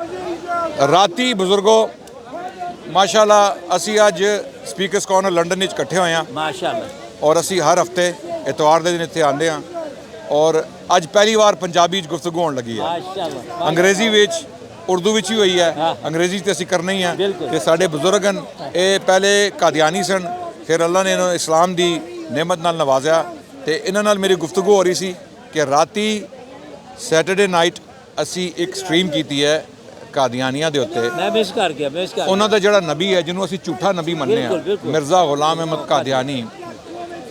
ਰਾਤੀ ਬਜ਼ੁਰਗੋ ਮਾਸ਼ਾਅੱਲਾ ਅਸੀਂ ਅੱਜ ਸਪੀਕਰਸ ਕੌਰਨਰ ਲੰਡਨ ਵਿੱਚ ਇਕੱਠੇ ਹੋਏ ਹਾਂ ਮਾਸ਼ਾਅੱਲਾ। ਔਰ ਅਸੀਂ ਹਰ ਹਫਤੇ ਇਤਵਾਰ ਦੇ ਦਿਨ ਇੱਥੇ ਆਉਂਦੇ ਹਾਂ ਔਰ ਅੱਜ ਪਹਿਲੀ ਵਾਰ ਪੰਜਾਬੀ 'ਚ ਗੁਫ਼ਤਗੂ ਹੋਣ ਲੱਗੀ ਹੈ। ਮਾਸ਼ਾਅੱਲਾ। ਅੰਗਰੇਜ਼ੀ ਵਿੱਚ ਉਰਦੂ ਵਿੱਚ ਹੀ ਹੋਈ ਹੈ। ਅੰਗਰੇਜ਼ੀ ਤੇ ਅਸੀਂ ਕਰਨਾ ਹੀ ਹੈ ਕਿ ਸਾਡੇ ਬਜ਼ੁਰਗ ਹਨ ਇਹ ਪਹਿਲੇ ਕਾਦੀਆਨੀ ਸਨ, ਫਿਰ ਅੱਲਾ ਨੇ ਇਹਨਾਂ ਨੂੰ ਇਸਲਾਮ ਦੀ ਨਿਮਤ ਨਾਲ ਨਵਾਜ਼ਿਆ ਤੇ ਇਹਨਾਂ ਨਾਲ ਮੇਰੀ ਗੁਫ਼ਤਗੂ ਹੋ ਰਹੀ ਸੀ ਕਿ ਰਾਤੀ ਸੈਟਰਡੇ ਨਾਈਟ ਅਸੀਂ ਇੱਕ ਸਟ੍ਰੀਮ ਕੀਤੀ ਹੈ ਕਾਦੀਆਨੀਆਂ ਦੇ ਉੱਤੇ। ਮੈਂ ਮਿਸ ਕਰ ਗਿਆ ਉਹਨਾਂ ਦਾ ਜਿਹੜਾ ਨਬੀ ਹੈ ਜਿਹਨੂੰ ਅਸੀਂ ਝੂਠਾ ਨਬੀ ਮੰਨਦੇ ਹਾਂ, ਮਿਰਜ਼ਾ ਗੁਲਾਮ ਅਹਿਮਦ ਕਾਦੀਆਨੀ,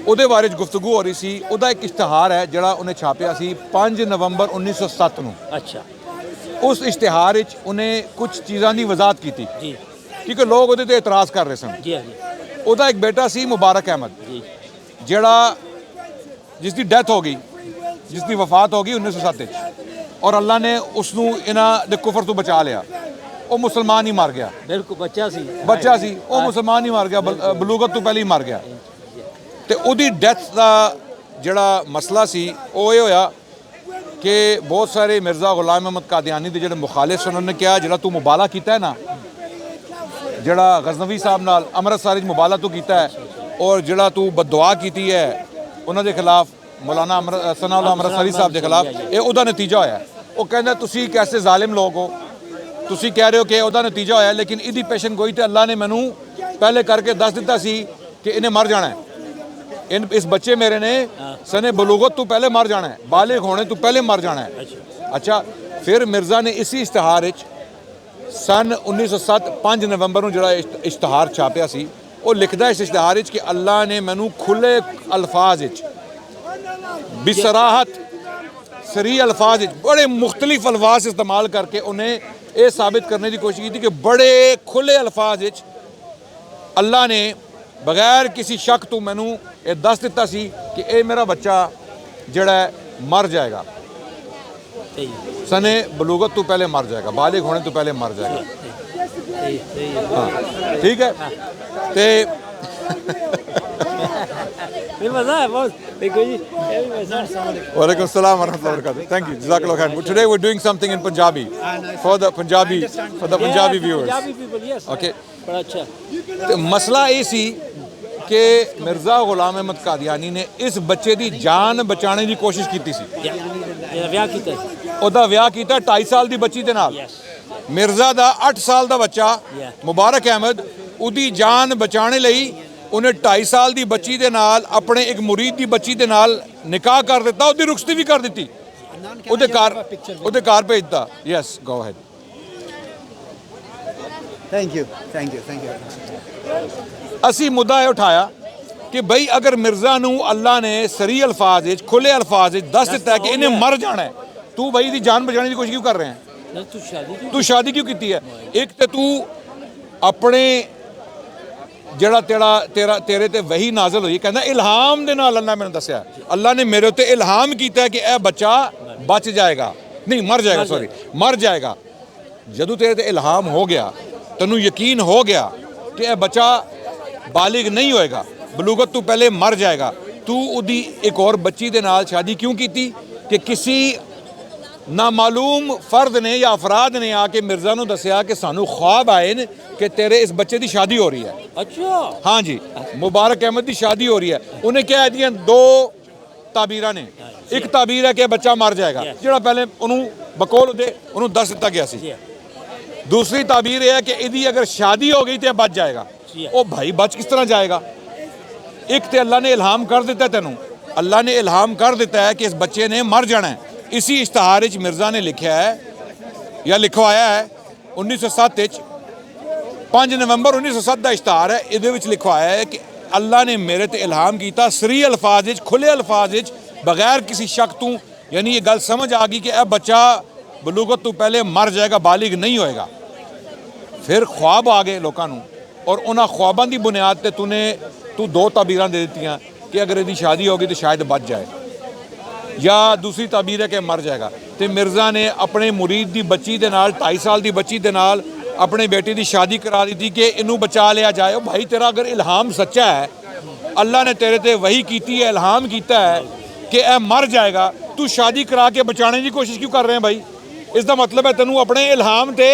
ਉਹਦੇ ਬਾਰੇ 'ਚ ਗੁਫ਼ਤਗੂ ਹੋ ਰਹੀ ਸੀ। ਉਹਦਾ ਇੱਕ ਇਸ਼ਤਿਹਾਰ ਹੈ ਜਿਹੜਾ ਉਹਨੇ ਛਾਪਿਆ ਸੀ 5 ਨਵੰਬਰ 1907 ਨੂੰ। ਅੱਛਾ। ਉਸ ਇਸ਼ਤਿਹਾਰ ਵਿੱਚ ਉਹਨੇ ਕੁਝ ਚੀਜ਼ਾਂ ਦੀ ਵਜ਼ਾਹਤ ਕੀਤੀ ਜੀ ਕਿਉਂਕਿ ਲੋਕ ਉਹਦੇ ਤੇ ਇਤਰਾਜ਼ ਕਰ ਰਹੇ ਸਨ। ਜੀ ਜੀ। ਉਹਦਾ ਇੱਕ ਬੇਟਾ ਸੀ ਮੁਬਾਰਕ ਅਹਿਮਦ ਜੀ ਜਿਹੜਾ ਜਿਸ ਦੀ ਡੈਥ ਹੋ ਗਈ, ਜਿਸ ਦੀ ਵਫਾਤ ਹੋ ਗਈ 1907 ਵਿੱਚ, ਔਰ ਅੱਲਾ ਨੇ ਉਸ ਨੂੰ ਇਹਨਾਂ ਦੇ ਕੁਫਰ ਤੋਂ ਬਚਾ ਲਿਆ। ਉਹ ਮੁਸਲਮਾਨ ਹੀ ਮਰ ਗਿਆ। ਬਿਲਕੁਲ ਬੱਚਾ ਸੀ ਉਹ ਮੁਸਲਮਾਨ ਹੀ ਮਰ ਗਿਆ, ਬਲੂਗਤ ਤੋਂ ਪਹਿਲੇ ਹੀ ਮਰ ਗਿਆ। ਤੇ ਉਹਦੀ ਡੈਥ ਦਾ ਜਿਹੜਾ ਮਸਲਾ ਸੀ ਉਹ ਇਹ ਹੋਇਆ ਕਿ ਬਹੁਤ ਸਾਰੇ ਮਿਰਜ਼ਾ ਗੁਲਾਮ ਅਹਿਮਦ ਕਾਦੀਆਨੀ ਦੇ ਜਿਹੜੇ ਮੁਖਾਲਿਫ ਸਨ, ਉਹਨਾਂ ਨੇ ਕਿਹਾ ਜਿਹੜਾ ਤੂੰ ਮੁਬਾਲਾ ਕੀਤਾ ਹੈ ਨਾ, ਜਿਹੜਾ ਗਜ਼ਨਵੀ ਸਾਹਿਬ ਨਾਲ ਅੰਮ੍ਰਿਤਸਰ 'ਚ ਮੁਬਾਲਾ ਤੂੰ ਕੀਤਾ ਹੈ ਔਰ ਜਿਹੜਾ ਤੂੰ ਬਦਦੁਆ ਕੀਤੀ ਹੈ ਉਹਨਾਂ ਦੇ ਖਿਲਾਫ, ਮੌਲਾਨਾ ਸਨਾਉੱਲਾ ਅੰਮ੍ਰਿਤਸਰੀ ਸਾਹਿਬ ਦੇ ਖਿਲਾਫ, ਇਹ ਉਹਦਾ ਨਤੀਜਾ ਹੋਇਆ। ਉਹ ਕਹਿੰਦਾ ਤੁਸੀਂ ਕੈਸੇ ਜ਼ਾਲਿਮ ਲੋਕ ਹੋ, ਤੁਸੀਂ ਕਹਿ ਰਹੇ ਹੋ ਕਿ ਉਹਦਾ ਨਤੀਜਾ ਹੋਇਆ, ਲੇਕਿਨ ਇਹਦੀ ਪੇਸ਼ਨ ਗੋਈ ਤੇ ਅੱਲਾ ਨੇ ਮੈਨੂੰ ਪਹਿਲੇ ਕਰਕੇ ਦੱਸ ਦਿੱਤਾ ਸੀ ਕਿ ਇਹਨੇ ਮਰ ਜਾਣਾ ਹੈ। ਇਸ ਬੱਚੇ ਮੇਰੇ ਨੇ ਸਨੇ ਬਲੂਗਤ ਤੋਂ ਪਹਿਲੇ ਮਰ ਜਾਣਾ ਹੈ, ਬਾਲਿਗ ਹੋਣੇ ਤੋਂ ਪਹਿਲੇ ਮਰ ਜਾਣਾ ਹੈ। ਅੱਛਾ, ਫਿਰ ਮਿਰਜ਼ਾ ਨੇ ਇसी ਇਸ਼ਤਿਹਾਰ ਵਿੱਚ ਸਨ 1907 5 ਨਵੰਬਰ ਨੂੰ ਜਿਹੜਾ ਇਸ਼ਤਿਹਾਰ ਛਾਪਿਆ ਸੀ, ਉਹ ਲਿਖਦਾ ਇਸ ਇਸ਼ਤਿਹਾਰ ਵਿੱਚ ਕਿ ਅੱਲਾ ਨੇ ਮੈਨੂੰ ਖੁੱਲੇ ਅਲਫਾਜ਼ ਵਿੱਚ, ਬਿਸਰਾਹਤ ਸਰੀ ਅਲਫਾਜ਼ ਵਿੱਚ, ਬੜੇ ਮੁਖਤਲਿਫ ਅਲਫਾਜ਼ ਇਸਤੇਮਾਲ ਕਰਕੇ ਉਹਨੇ ਇਹ ਸਾਬਿਤ ਕਰਨੇ ਦੀ ਕੋਸ਼ਿਸ਼ ਕੀਤੀ ਕਿ ਬੜੇ ਖੁੱਲੇ ਅਲਫਾਜ਼ ਵਿੱਚ ਅੱਲਾ ਨੇ ਬਗੈਰ ਕਿਸੇ ਸ਼ੱਕ ਤੋਂ ਮੈਨੂੰ ਇਹ ਦੱਸ ਦਿੱਤਾ ਸੀ ਕਿ ਇਹ ਮੇਰਾ ਬੱਚਾ ਜਿਹੜਾ ਮਰ ਜਾਏਗਾ, ਸਨੇ ਬਲੂਗਤ ਤੋਂ ਪਹਿਲੇ ਮਰ ਜਾਏਗਾ, ਬਾਲਿਗ ਹੋਣੇ ਤੋਂ ਪਹਿਲੇ ਮਰ ਜਾਏਗਾ। ਹਾਂ ਠੀਕ ਹੈ। ਤੇ Walaikum assalam wa rahmatullahi wa barakatuh. Thank you. Jazakallah khair. Today we're doing something in Punjabi for the Punjabi viewers. Punjabi people, yes. Okay. बड़ा अच्छा। ਤੇ ਮਸਲਾ ਇਹ ਸੀ ਕਿ ਮਿਰਜ਼ਾ ਗੁਲਾਮ ਅਹਿਮਦ ਕਾਦੀਆਨੀ ਨੇ ਇਸ ਬੱਚੇ ਦੀ ਜਾਨ ਬਚਾਉਣ ਦੀ ਕੋਸ਼ਿਸ਼ ਕੀਤੀ ਸੀ। ਵਿਆਹ ਕੀਤਾ, ਉਹਦਾ ਵਿਆਹ ਕੀਤਾ 2.5 ਸਾਲ ਦੀ ਬੱਚੀ ਦੇ ਨਾਲ। ਮਿਰਜ਼ਾ ਦਾ 8 ਸਾਲ ਦਾ ਬੱਚਾ ਮੁਬਾਰਕ ਅਹਿਮਦ, ਉਹਦੀ ਜਾਨ ਬਚਾਉਣ ਲਈ ਉਹਨੇ 2.5 ਸਾਲ ਦੀ ਬੱਚੀ ਦੇ ਨਾਲ ਆਪਣੇ ਇੱਕ ਮੁਰੀਦ ਦੀ ਬੱਚੀ ਦੇ ਨਾਲ ਨਿਕਾਹ ਕਰ ਦਿੱਤਾ, ਉਹਦੀ ਰੁਖਸਤੀ ਵੀ ਕਰ ਦਿੱਤੀ, ਉਹਦੇ ਘਰ ਭੇਜ ਦਿੱਤਾ। Yes, go ahead. Thank you. ਅਸੀਂ ਮੁੱਦਾ ਇਹ ਉਠਾਇਆ ਕਿ ਬਈ ਅਗਰ ਮਿਰਜ਼ਾ ਨੂੰ ਅੱਲਾ ਨੇ ਸਰੀ ਅਲਫਾਜ਼ ਵਿੱਚ, ਖੁੱਲੇ ਅਲਫਾਜ਼ ਵਿੱਚ ਦੱਸ ਦਿੱਤਾ ਹੈ ਕਿ ਇਹਨੇ ਮਰ ਜਾਣਾ ਹੈ, ਤੂੰ ਬਈ ਇਹਦੀ ਜਾਨ ਬਚਾਉਣ ਦੀ ਕੋਸ਼ਿਸ਼ ਕਿਉਂ ਕਰ ਰਿਹਾ ਹੈ? ਤੂੰ ਸ਼ਾਦੀ ਕਿਉਂ ਕੀਤੀ ਹੈ? ਇੱਕ ਤੇ ਤੂੰ ਆਪਣੇ ਜਿਹੜਾ ਤੇਰੇ ਤੇ ਵਹੀ ਨਾਜ਼ਲ ਹੋਈ, ਕਹਿੰਦਾ ਇਲਹਾਮ ਦੇ ਨਾਲ ਅੱਲਾ ਮੈਨੂੰ ਦੱਸਿਆ, ਅੱਲਾ ਨੇ ਮੇਰੇ ਉੱਤੇ ਇਲਹਾਮ ਕੀਤਾ ਕਿ ਇਹ ਬੱਚਾ ਬਚ ਜਾਏਗਾ, ਨਹੀਂ ਮਰ ਜਾਏਗਾ, ਸੌਰੀ ਮਰ ਜਾਏਗਾ। ਜਦੋਂ ਤੇਰੇ ਤੇ ਇਲਹਾਮ ਹੋ ਗਿਆ, ਤੈਨੂੰ ਯਕੀਨ ਹੋ ਗਿਆ ਕਿ ਇਹ ਬੱਚਾ ਬਾਲਿਗ ਨਹੀਂ ਹੋਏਗਾ, ਬਲੂਗਤ ਤੋਂ ਪਹਿਲੇ ਮਰ ਜਾਏਗਾ, ਤੂੰ ਉਹਦੀ ਇੱਕ ਹੋਰ ਬੱਚੀ ਦੇ ਨਾਲ ਸ਼ਾਦੀ ਕਿਉਂ ਕੀਤੀ? ਕਿ ਕਿਸੇ ਨਾਮਾਲੂਮ ਫਰਦ ਨੇ ਜਾਂ ਅਫਰਾਦ ਨੇ ਆ ਕੇ ਮਿਰਜ਼ਾ ਨੂੰ ਦੱਸਿਆ ਕਿ ਸਾਨੂੰ ख्वाब ਆਏ ਨੇ ਕਿ ਤੇਰੇ ਇਸ ਬੱਚੇ ਦੀ ਸ਼ਾਦੀ ਹੋ ਰਹੀ ਹੈ। ਅੱਛਾ। ਹਾਂ ਜੀ, ਮੁਬਾਰਕ ਅਹਿਮਦ ਦੀ ਸ਼ਾਦੀ ਹੋ ਰਹੀ ਹੈ। ਉਹਨੇ ਕਿਹਾ ਇਹਦੀਆਂ 2 ਤਾਬੀਰਾਂ ਨੇ। ਇੱਕ ਤਾਬੀਰ ਹੈ ਕਿ ਬੱਚਾ ਮਰ ਜਾਏਗਾ, ਜਿਹੜਾ ਪਹਿਲੇ ਉਹਨੂੰ ਬਕੌਲ ਉਹਨੂੰ ਦੱਸ ਦਿੱਤਾ ਗਿਆ ਸੀ। दूसरी ताबीर है कि यदि अगर शादी हो गई तो बच जाएगा। ओ भाई बच किस तरह जाएगा? एक तो अल्लाह ने इल्हाम कर दिता है, तेनू अल्लाह ने इल्हाम कर दिता है कि इस बच्चे ने मर जाना है। इसी इश्तहार मिर्ज़ा ने लिखा है या लिखवाया है 1907 5 नवंबर 1907 का इश्तहार है, ये लिखवाया है कि अल्लाह ने मेरे ते इल्हाम किया सरी अल्फाज खुले अल्फाज बगैर किसी शक तू, यानी ये गल समझ आ गई कि यह बच्चा बलूगत तो पहले मर जाएगा, बालिग नहीं होएगा। फिर ख्वाब आ गए लोगों को और उन्होंने ख्वाबों की बुनियाद पर तू 2 ताबीरां दे दी कि अगर यदि शादी होगी तो शायद बच जाए, या दूसरी ताबीर है कि मर जाएगा। तो मिर्ज़ा ने अपने मुरीद की बच्ची के नाल 2.5 साल की बच्ची के नाल अपने बेटे की शादी करा दी थी कि इनू बचा लिया जाए। भाई तेरा अगर इल्हाम सच्चा है, अल्लाह ने तेरे ते वही की है, इल्हाम किया है कि यह मर जाएगा, तू शादी करा के बचाने की कोशिश क्यों कर रहे हैं भाई? ਇਸ ਦਾ ਮਤਲਬ ਹੈ ਤੈਨੂੰ ਆਪਣੇ ਇਲਹਾਮ ਤੇ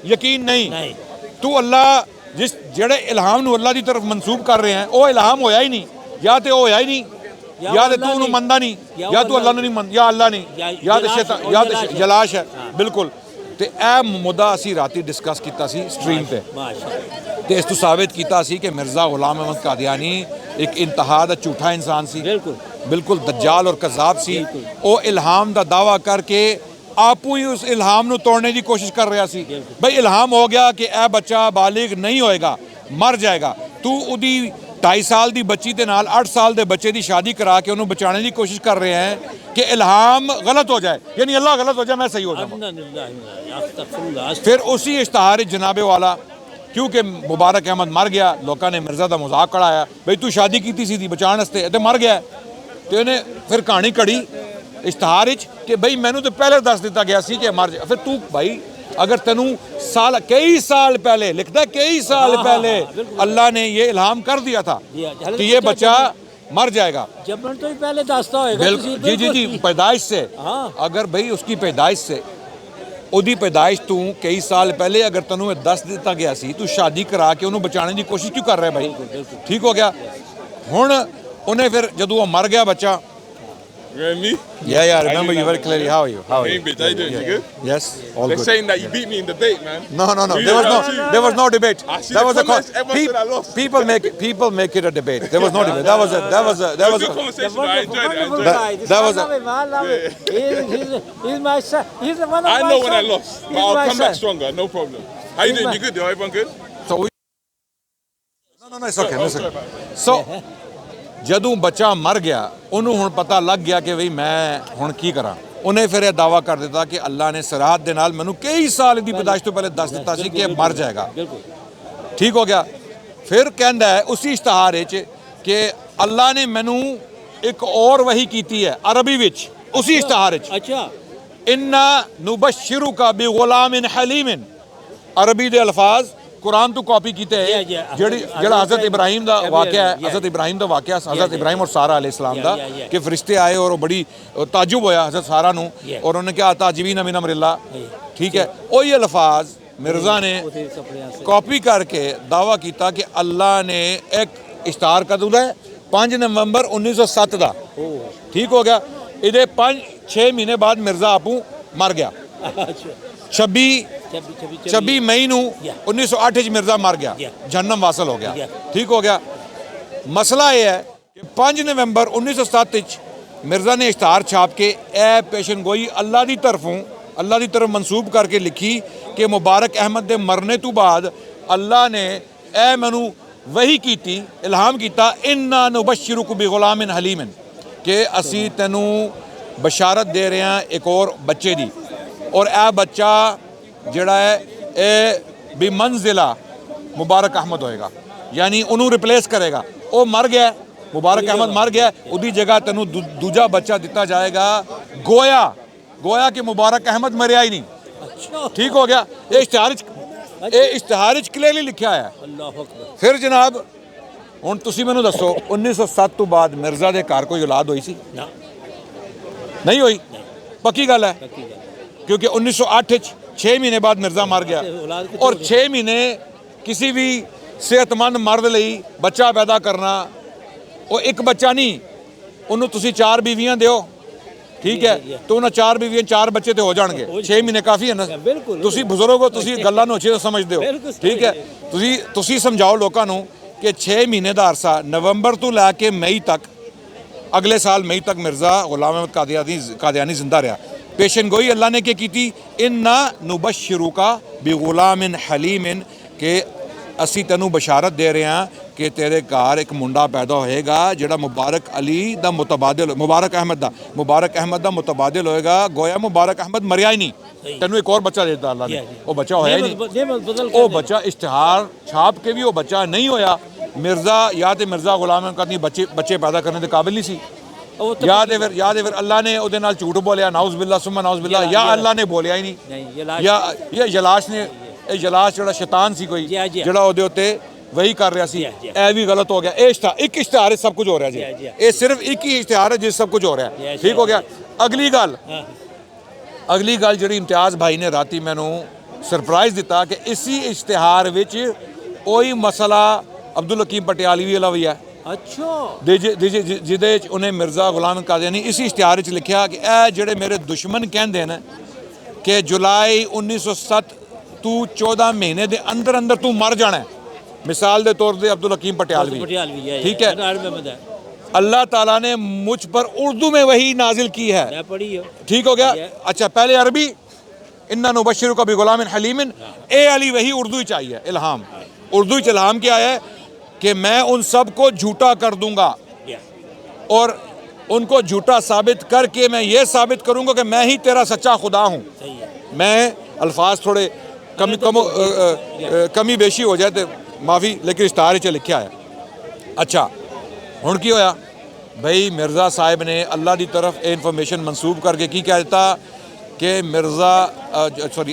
ਯਕੀਨ ਨਹੀਂ। ਤੂੰ ਅੱਲਾ ਜਿਸ ਜਿਹੜੇ ਇਲਹਾਮ ਨੂੰ ਅੱਲਾ ਦੀ ਤਰਫ ਮਨਸੂਬ ਕਰ ਰਹੇ ਹੈ ਉਹ ਇਲਹਾਮ ਹੋਇਆ ਹੀ ਨਹੀਂ, ਜਾਂ ਤੇ ਉਹ ਹੋਇਆ ਹੀ ਨਹੀਂ, ਜਾਂ ਤੇ ਤੂੰ ਉਹਨੂੰ ਮੰਨਦਾ ਨਹੀਂ, ਜਾਂ ਤੂੰ ਅੱਲਾ ਨੂੰ ਨਹੀਂ ਮੰਨਦਾ, ਜਾਂ ਅੱਲਾ ਨਹੀਂ, ਜਾਂ ਤੇ ਸ਼ੈਤਾਨ, ਜਾਂ ਤੇ ਜਲਾਸ਼ ਹੈ। ਬਿਲਕੁਲ। ਤੇ ਇਹ ਮੁੱਦਾ ਅਸੀਂ ਰਾਤੀ ਡਿਸਕਸ ਕੀਤਾ ਸੀ ਸਟ੍ਰੀਮ ਤੇ, ਤੇ ਇਸ ਤੋਂ ਸਾਬਿਤ ਕੀਤਾ ਸੀ ਕਿ ਮਿਰਜ਼ਾ ਗੁਲਾਮ ਅਹਿਮਦ ਕਾਦੀਆਨੀ ਇੱਕ ਇੰਤਹਾ ਦਾ ਝੂਠਾ ਇਨਸਾਨ ਸੀ, ਬਿਲਕੁਲ ਦज्जाल और कज़ाब ਸੀ। ਉਹ ਇਲਹਾਮ ਦਾ ਦਾਵਾ ਕਰਕੇ ਆਪੂ ਹੀ ਉਸ ਇਲਹਾਮ ਨੂੰ ਤੋੜਨੇ ਦੀ ਕੋਸ਼ਿਸ਼ ਕਰ ਰਿਹਾ ਸੀ। ਬਈ ਇਲਹਾਮ ਹੋ ਗਿਆ ਕਿ ਇਹ ਬੱਚਾ ਬਾਲਿਗ ਨਹੀਂ ਹੋਏਗਾ, ਮਰ ਜਾਏਗਾ, ਤੂੰ ਉਹਦੀ 2.5 ਸਾਲ ਦੀ ਬੱਚੀ ਦੇ ਨਾਲ 8 ਸਾਲ ਦੇ ਬੱਚੇ ਦੀ ਸ਼ਾਦੀ ਕਰਾ ਕੇ ਉਹਨੂੰ ਬਚਾਉਣ ਦੀ ਕੋਸ਼ਿਸ਼ ਕਰ ਰਹੇ ਹੈ ਕਿ ਇਲਹਾਮ गलत हो जाए, यानी अल्लाह गलत हो जाए, मैं सही हो जाऊँ। फिर उसी इश्तहार जनाबे वाला क्योंकि मुबारक अहमद मर गया, लोगों ने मिर्ज़ा का मजाक कढ़ाया बई तू शादी की सी बचाने वास्ते तो मर गया। तो इन्हें फिर कहानी कढ़ी इश्तहार कि बई मैनू तो पहले दस दिता गया सी कि मर जाए। फिर तू भाई अगर तेनू साल कई साल पहले लिखता, कई साल पहले अल्लाह ने ये इल्हाम कर दिया था कि ये बच्चा मर जाएगा, जब तो ही पहले दसता होगा। जी जी जी पैदाइश से। अगर भाई उसकी पैदाइश से ਉਹਦੀ ਪੈਦਾਇਸ਼ ਤੂੰ ਕਈ ਸਾਲ ਪਹਿਲੇ ਅਗਰ ਤੈਨੂੰ ਇਹ ਦੱਸ ਦਿੱਤਾ ਗਿਆ ਸੀ, ਤੂੰ ਸ਼ਾਦੀ ਕਰਾ ਕੇ ਉਹਨੂੰ ਬਚਾਉਣ ਦੀ ਕੋਸ਼ਿਸ਼ ਕਿਉਂ ਕਰ ਰਿਹਾ ਭਾਈ? ਠੀਕ ਹੋ ਗਿਆ। ਹੁਣ ਉਹਨੇ ਫਿਰ ਜਦੋਂ ਉਹ ਮਰ ਗਿਆ ਬੱਚਾ, Me? Yeah, I remember you very clearly. How are you? How are Hey, you? bitch, how you doing? You good? Yes, all They're good. saying that you beat me in the debate, man. No. You There was no debate. I see That the was a comments, everyone said I lost. people make it a debate. There was no debate. That was a Good conversation, but I enjoyed it. I enjoyed it. that was a- He's my son. He's one of I my know when I sons. lost, but He's I'll my come back son. stronger. No problem. How you doing? You good? Everyone good? So we No, it's okay. It's okay. So ਜਦੋਂ ਬੱਚਾ ਮਰ ਗਿਆ ਉਹਨੂੰ ਹੁਣ ਪਤਾ ਲੱਗ ਗਿਆ ਕਿ ਬਈ ਮੈਂ ਹੁਣ ਕੀ ਕਰਾਂ। ਉਹਨੇ ਫਿਰ ਇਹ ਦਾਵਾ ਕਰ ਦਿੱਤਾ ਕਿ ਅੱਲਾ ਨੇ ਸਰਾਹਤ ਦੇ ਨਾਲ ਮੈਨੂੰ ਕਈ ਸਾਲ ਦੀ ਪੈਦਾਇਸ਼ ਤੋਂ ਪਹਿਲੇ ਦੱਸ ਦਿੱਤਾ ਸੀ ਕਿ ਇਹ ਮਰ ਜਾਏਗਾ। ਠੀਕ ਹੋ ਗਿਆ। ਫਿਰ ਕਹਿੰਦਾ ਹੈ ਉਸੇ ਇਸ਼ਤਿਹਾਰ ਵਿੱਚ ਕਿ ਅੱਲਾ ਨੇ ਮੈਨੂੰ ਇੱਕ और ਵਹੀ ਕੀਤੀ ਹੈ ਅਰਬੀ ਵਿੱਚ, ਉਸੇ ਇਸ਼ਤਿਹਾਰ ਵਿੱਚ। अच्छा, इन्ना नुबश्शिरुका बिगुलामिन हलीमिन, अरबी दे अल्फाज कुरान तो कॉपी कीते हैं। जेड़ा हज़रत इब्राहिम दा वाक़या है, हज़रत इब्राहिम दा वाक़या, हज़रत इब्राहिम और सारा अलैहिस्सलाम दा कि फरिश्ते आए और बड़ी ताजुब होया हज़रत सारा नू और उन्होंने कहा ताजिबीन मिन अमरिल्लाह। ठीक है, वही अल्फाज मिर्ज़ा ने कॉपी करके दावा किया कि अल्लाह ने एक इश्तार कदूं दा 5 नवंबर 1907 ਦਾ। ठीक हो गया। ਇਹਦੇ 5-6 ਮਹੀਨੇ ਬਾਅਦ ਮਿਰਜ਼ਾ ਆਪੂ ਮਰ ਗਿਆ। 26 ਮਈ ਨੂੰ 1908 ਵਿੱਚ ਮਿਰਜ਼ਾ ਮਰ ਗਿਆ, ਜਹੰਨਮ ਵਾਸਲ ਹੋ ਗਿਆ। ਠੀਕ ਹੋ ਗਿਆ। ਮਸਲਾ ਇਹ ਹੈ ਕਿ 5 ਨਵੰਬਰ 1907 ਵਿੱਚ ਮਿਰਜ਼ਾ ਨੇ ਇਸ਼ਤਿਹਾਰ ਛਾਪ ਕੇ ਇਹ ਪੇਸ਼ਨਗੋਈ ਅੱਲਾ ਦੀ ਤਰਫ ਮਨਸੂਬ ਕਰਕੇ ਲਿਖੀ ਕਿ ਮੁਬਾਰਕ ਅਹਿਮਦ ਦੇ ਮਰਨੇ ਤੋਂ ਬਾਅਦ ਅੱਲਾ ਨੇ ਇਹ ਮੈਨੂੰ ਵਹੀ ਕੀਤੀ, ਇਲਹਾਮ ਕੀਤਾ, ਇੰਨਾ ਨੁਬਸ਼ਿਰੁਕ ਬਿਗੁਲਾमिन हलीमिन कि असी तेनू बशारत दे रहे हैं एक और बच्चे दी, और यह बच्चा जड़ा है ये भी मंजिला मुबारक अहमद होएगा, यानी उन्होंने रिप्लेस करेगा। वो मर गया, मुबारक अहमद मर गया, उसकी जगह तेनू दूजा बच्चा दिता जाएगा, गोया कि मुबारक अहमद मरिया ही नहीं। ठीक हो गया। ये इश्तिहार क्लियरली लिखा है। फिर जनाब ਹੁਣ ਤੁਸੀਂ ਮੈਨੂੰ ਦੱਸੋ 1907 ਤੋਂ ਬਾਅਦ ਮਿਰਜ਼ਾ ਦੇ ਘਰ ਕੋਈ ਔਲਾਦ ਹੋਈ ਸੀ? ਨਹੀਂ ਹੋਈ। ਪੱਕੀ ਗੱਲ ਹੈ, ਕਿਉਂਕਿ 1908 ਵਿੱਚ 6 ਮਹੀਨੇ ਬਾਅਦ ਮਿਰਜ਼ਾ ਮਰ ਗਿਆ, ਔਰ 6 ਮਹੀਨੇ ਕਿਸੇ ਵੀ ਸਿਹਤਮੰਦ ਮਰਦ ਲਈ ਬੱਚਾ ਪੈਦਾ ਕਰਨਾ, ਉਹ ਇੱਕ ਬੱਚਾ ਨਹੀਂ, ਉਹਨੂੰ ਤੁਸੀਂ 4 ਬੀਵੀਆਂ ਦਿਓ, ਠੀਕ ਹੈ, ਤਾਂ ਉਹਨਾਂ 4 ਬੀਵੀਆਂ 4 ਬੱਚੇ ਤੇ ਹੋ ਜਾਣਗੇ। 6 ਮਹੀਨੇ ਕਾਫੀ ਹੈ ਨਾ। ਤੁਸੀਂ ਬਜ਼ੁਰਗ ਹੋ, ਤੁਸੀਂ ਗੱਲਾਂ ਨੂੰ ਅੱਛੀ ਤਰ੍ਹਾਂ ਸਮਝਦੇ ਹੋ। ਠੀਕ ਹੈ, ਤੁਸੀਂ ਸਮਝਾਓ ਲੋਕਾਂ ਨੂੰ कि 6 महीने का अरसा नवंबर तो लैके मई तक, अगले साल मई तक मिर्ज़ा गुलाम अहमद कादियानी जिंदा रहा। पेशनगोई अल्लाह ने क्या की? इन्ना नुबश्शिरुका बिगुलामिन हलीमिन के असी तेनू बशारत दे रहे हैं कि तेरे घर एक मुंडा पैदा होएगा जिहड़ा मुबारक अली दा मुतबादिल, मुबारक अहमद दा मुतबादिल होएगा। गोया मुबारक अहमद मरिया ही नहीं, तेनू एक और बच्चा दे दिता अल्लाह ने, वो बच्चा होया ही नहीं। वो बच्चा इश्तिहार छाप के भी वो बच्चा नहीं होया। मिर्ज़ा या तो मिर्ज़ा गुलाम अहमद बच्चे पैदा करने के काबिल नहीं सी, या फिर अल्लाह ने ਉਹਦੇ ਨਾਲ ਝੂਠ ਬੋਲਿਆ, नाउज़ बिल्लाह सुम्मा नाउज़ बिल्लाह, या अल्लाह ने बोलिया ही नहीं, या ये जलाश ने, जलाश ਜਿਹੜਾ शैतान सी कोई ਜਿਹੜਾ ਉਹਦੇ ਉੱਤੇ वही कर रहा सी। ਇਹ भी गलत हो गया। एक इश्तिहार सब कुछ हो रहा जी, ये सिर्फ एक ही इश्तिहार है जिस सब कुछ हो रहा है। ठीक हो गया। अगली गल ਅਗਲੀ ਗੱਲ ਜਿਹੜੀ ਇਮਤਿਆਜ਼ ਭਾਈ ਨੇ ਰਾਤੀ ਮੈਨੂੰ ਸਰਪ੍ਰਾਈਜ਼ ਦਿੱਤਾ ਕਿ ਇਸੀ ਇਸ਼ਤਿਹਾਰ ਵਿੱਚ ਉਹੀ ਮਸਲਾ ਅਬਦੁਲ ਹਕੀਮ ਪਟਿਆਲਵੀ ਵਾਲਾ ਵੀ ਹੈ ਅੱਛਾ ਜਿਹਦੇ ਵਿੱਚ ਉਹਨੇ ਮਿਰਜ਼ਾ ਗੁਲਾਮ ਕਾਦੀਆਨੀ ਇਸੀ ਇਸ਼ਤਿਹਾਰ ਵਿੱਚ ਲਿਖਿਆ ਕਿ ਇਹ ਜਿਹੜੇ ਮੇਰੇ ਦੁਸ਼ਮਣ ਕਹਿੰਦੇ ਨੇ ਕਿ ਜੁਲਾਈ 1907 ਤੂੰ 14 ਮਹੀਨੇ ਦੇ ਅੰਦਰ ਅੰਦਰ ਤੂੰ ਮਰ ਜਾਣਾ ਹੈ। मिसाल के तौर पर अब्दुल हकीम पटियालवी, ठीक है, अल्लाह ताला ने मुझ पर उर्दू में वही नाजिल की है, ठीक हो गया। अच्छा, पहले अरबी इन्ना नुबश्शिरु का बिगुलाम हलीमिन, ए अली वही उर्दू ही चाहिए, इल्हाम। उर्दू इल्हाम क्या है कि मैं उन सब को झूठा कर दूंगा और उनको झूठा साबित करके मैं ये साबित करूंगा कि मैं ही तेरा सच्चा खुदा हूँ। मैं अल्फाज थोड़े कमी बेशी हो जाए तो माफ़ी, लेकिन इश्तार च लिखा है। अच्छा, हुण की होया भाई, मिर्ज़ा साहिब ने अल्लाह की तरफ ये इन्फॉर्मेशन मनसूब करके की कह दिता कि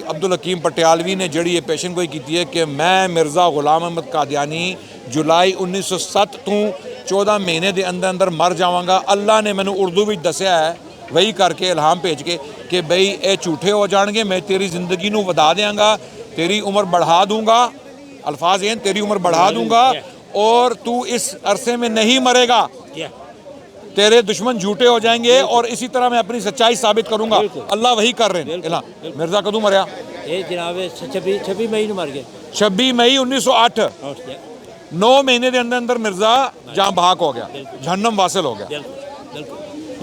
अब्दुल हकीम पटियालवी ने जड़ी ये पेशन गोई की है कि मैं मिर्ज़ा गुलाम अहमद कादियानी जुलाई 1907 तू 14 महीने के अंदर अंदर मर जावांगा। अल्लाह ने मैनू उर्दू में दसिया है वही करके इल्हाम भेज के कि बई ये झूठे हो जाएंगे, मैं तेरी ज़िंदगी नू वधा देंगा, तेरी उम्र बढ़ा दूँगा, अल्फाज हैं, तेरी उम्र बढ़ा दूंगा और तू इस अरसे में नहीं मरेगा, तेरे दुश्मन झूठे हो जाएंगे और इसी तरह मैं अपनी सच्चाई साबित करूंगा। अल्लाह वही कर रहे हैं। मिर्जा कदों मरिया? ये जनाब 26 मई नूं मर गए, 26 मई 1908। 9 महीने के अंदर अंदर मिर्जा जहां भाग हो गया, जहन्नम वासिल हो गया।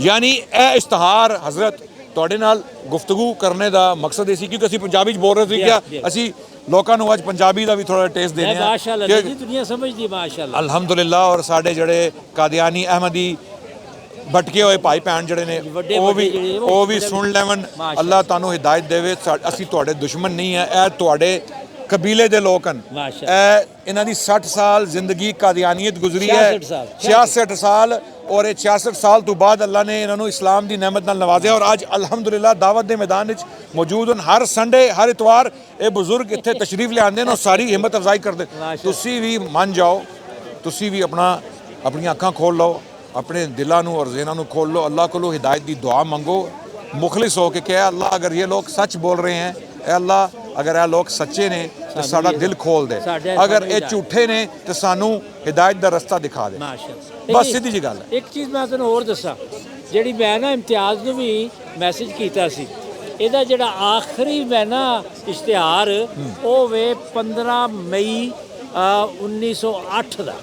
यानी ए इश्तहार हजरत ਤੁਹਾਡੇ ਨਾਲ ਗੁਫ਼ਤਗੂ ਕਰਨੇ ਦਾ ਮਕਸਦ ਇਹ ਸੀ ਕਿ ਅਸੀਂ ਪੰਜਾਬੀ ਚ ਬੋਲ ਰਹੇ ਸੀ ਕਿ ਅਸੀਂ ਲੋਕਾਂ ਨੂੰ ਅੱਜ ਪੰਜਾਬੀ ਦਾ ਵੀ ਥੋੜਾ ਟੇਸਟ ਦੇਣੇ ਆ। ਮਾਸ਼ਾਅੱਲਾ ਜੀ, ਦੁਨੀਆ ਸਮਝਦੀ ਮਾਸ਼ਾਅੱਲਾ, ਅਲਹਮਦੁਲਿਲਾ। ਔਰ ਸਾਡੇ ਜਿਹੜੇ ਕਾਦੀਆਨੀ ਅਹਿਮਦੀ ਭਟਕੇ ਹੋਏ ਭਾਈ ਭੈਣ ਜਿਹੜੇ ਨੇ ਉਹ ਵੀ ਸੁਣ ਲੈਵਣ। ਅੱਲਾਹ ਤੁਹਾਨੂੰ ਹਿਦਾਇਤ ਦੇਵੇ। ਅਸੀਂ ਤੁਹਾਡੇ ਦੁਸ਼ਮਣ ਨਹੀਂ ਹੈ, ਇਹ ਤੁਹਾਡੇ कबीले के लोग हैं। इन्हां दी 60 साल जिंदगी कादियानियत गुजरी है, 66 साल, और 66 साल तो बाद अल्लाह ने इन्होंने इस्लाम की नेमत नाल नवाज़िया और अज अलहमदुलिल्लाह दावत के मैदान में मौजूद हैं। हर संडे हर इतवार ये बुजुर्ग इत्थे तशरीफ ले आते हैं और सारी हिम्मत अफजाई करते। तुसी भी मन जाओ, तुसी भी अपनी अखां खोल लो, अपने दिलों और ज़हनों को खोल लो, अल्लाह को हिदायत की दुआ मंगो, मुखलिस हो के क्या अल्लाह अगर ये लोग सच बोल रहे हैं, अल्लाह अगर ये लोग सच्चे ने तो साड़ा दिल खोल दे, अगर ये झूठे ने तो सानू हिदायत का रस्ता दिखा दे। बस सीधी जी गल। एक चीज़ मैं तुहानू होर दसां, जिहड़ी मैं ना इम्तियाज़ नूं भी मैसेज कीता सी, ਇਹਦਾ ਜਿਹੜਾ ਆਖਰੀ ਮੈਂ ਨਾ ਇਸ਼ਤਿਹਾਰ ਉਹ ਵੇ 15 ਮਈ 1908 ਦਾ।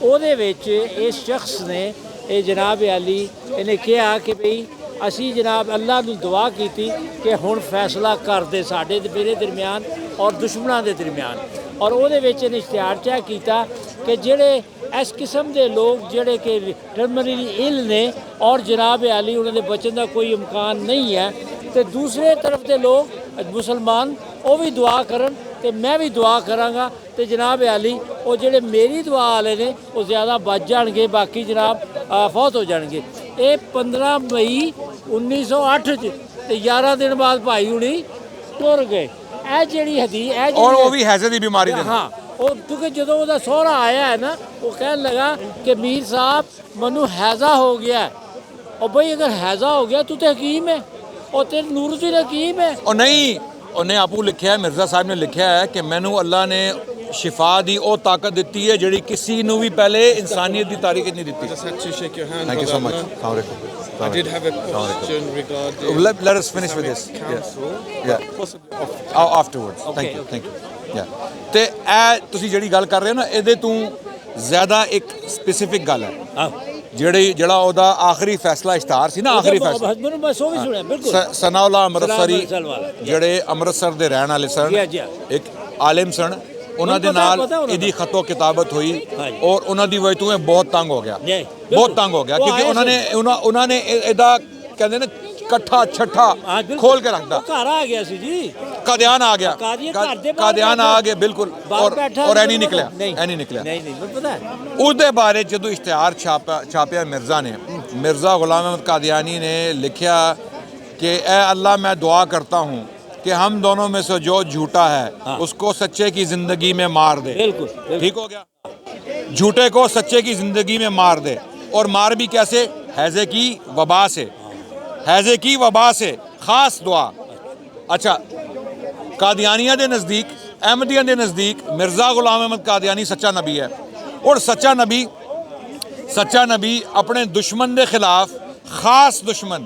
ਉਹਦੇ ਵਿੱਚ ਇਸ ਸ਼ਖਸ ਨੇ ਇਹ ਜਨਾਬ ਅਲੀ ਇਹਨੇ ਕਿਹਾ ਕਿ ਭਈ ਅਸੀਂ ਜਨਾਬ ਅੱਲਾਹ ਨੂੰ ਦੁਆ ਕੀਤੀ ਕਿ ਹੁਣ ਫੈਸਲਾ ਕਰ ਦੇ ਸਾਡੇ ਤੇ ਮੇਰੇ ਦਰਮਿਆਨ ਔਰ ਦੁਸ਼ਮਣਾਂ ਦੇ ਦਰਮਿਆਨ। ਔਰ ਉਹਦੇ ਵਿੱਚ ਇਹਨੇ ਇਸ਼ਤਿਹਾਰ ਚ ਕੀਤਾ ਕਿ ਜਿਹੜੇ इस किस्म के लोग जोड़े कि टर्मिनली इल ने और जनाब अली उन्होंने बचन का कोई इम्कान नहीं है, तो दूसरे तरफ के लोग मुसलमान वो भी दुआ करन तो मैं भी दुआ कराँगा तो जनाब अली वो जोड़े मेरी दुआ वाले ने वो ज़्यादा बच जाएंगे, बाकी जनाब फौत हो जाएंगे। ये 15 मई 1908 तो 11 दिन बाद भाई हुणी टुर गए। ਇਹ ਜਿਹੜੀ ਹਦੀਸ और वो भी हैजे दी बीमारी दे। हाँ, और क्योंकि जो ਉਹਦਾ ਸਹੁਰਾ आया है ना, वो कहने लगा कि मीर साहब मनु हैज़ा हो गया। और भाई अगर हैज़ा हो गया तू तो हकीम है और तेरे नूरुद्दीन हकीम है। और नहीं, उन्हें आपू लिखा है, मिर्ज़ा साहब ने लिखा है कि मैनू अल्लाह ने शिफा दी वो ताकत दी है जिहड़ी किसी नू भी पहले इंसानियत की तारीख नहीं दी। Just had to shake your hand. Thank you so much. I did have a question regarding. Let us finish with this. Yeah. Possibly off. Afterwards. Thank you. Yeah. ਤੇ ਇਹ ਤੁਸੀਂ ਜਿਹੜੀ ਗੱਲ ਕਰ ਰਹੇ ਹੋ ਨਾ, ਇਹਦੇ ਤੋਂ ਜ਼ਿਆਦਾ ਇੱਕ ਸਪੈਸੀਫਿਕ ਗੱਲ ਹੈ ਜਿਹੜਾ ਉਹਦਾ ਆਖਰੀ ਫੈਸਲਾ ਇਸ਼ਤਿਹਾਰ ਸੀ ਨਾ, ਆਖਰੀ ਫੈਸਲਾ ਮੈਂ ਸੋ ਵੀ ਸੁਣਿਆ ਬਿਲਕੁਲ। ਸਨਾਉਲਾ ਅੰਮ੍ਰਿਤਸਰੀ ਜਿਹੜੇ ਅੰਮ੍ਰਿਤਸਰ ਦੇ ਰਹਿਣ ਵਾਲੇ ਸਨ, ਇੱਕ ਆਲਿਮ ਸਨ, ਉਹਨਾਂ ਦੇ ਨਾਲ ਇਹਦੀ ਖਤੋ ਕਿਤਾਬਤ ਹੋਈ ਔਰ ਉਹਨਾਂ ਦੀ ਵਜ੍ਹਾ ਤੋਂ ਇਹ ਬਹੁਤ ਤੰਗ ਹੋ ਗਿਆ, ਬਹੁਤ ਤੰਗ ਹੋ ਗਿਆ ਕਿਉਂਕਿ ਉਹਨਾਂ ਨੇ ਇਹਦਾ ਕਹਿੰਦੇ ਨੇ ਇਕੱਠਾ ਛੱਠਾ खोल के रखता। घर आ गया सी जी, कादियान आ गया, कादियान आ गए बिल्कुल, और ऐ नहीं निकलिया। उसदे बारे जदों इश्तिहार छापिया मिर्ज़ा ने, मिर्ज़ा गुलाम अहमद कादियानी ने लिखा कि ए अल्लाह मैं दुआ करता हूँ कि हम दोनों में से जो झूठा है उसको सच्चे की ज़िंदगी में मार दे। बिल्कुल ठीक हो गया, झूठे को सच्चे की ज़िंदगी में मार दे। और मार भी कैसे? हैज़े की वबा से, हैज़े की वबा से, ख़ास दुआ ਅੱਛਾ, ਕਾਦੀਆਨੀਆਂ ਦੇ ਨਜ਼ਦੀਕ, ਅਹਿਮਦੀਆਂ ਦੇ ਨਜ਼ਦੀਕ ਮਿਰਜ਼ਾ ਗੁਲਾਮ ਅਹਿਮਦ ਕਾਦੀਆਨੀ ਸੱਚਾ ਨਬੀ ਹੈ। ਔਰ ਸੱਚਾ ਨਬੀ ਆਪਣੇ ਦੁਸ਼ਮਣ ਦੇ ਖਿਲਾਫ ਖਾਸ ਦੁਸ਼ਮਣ,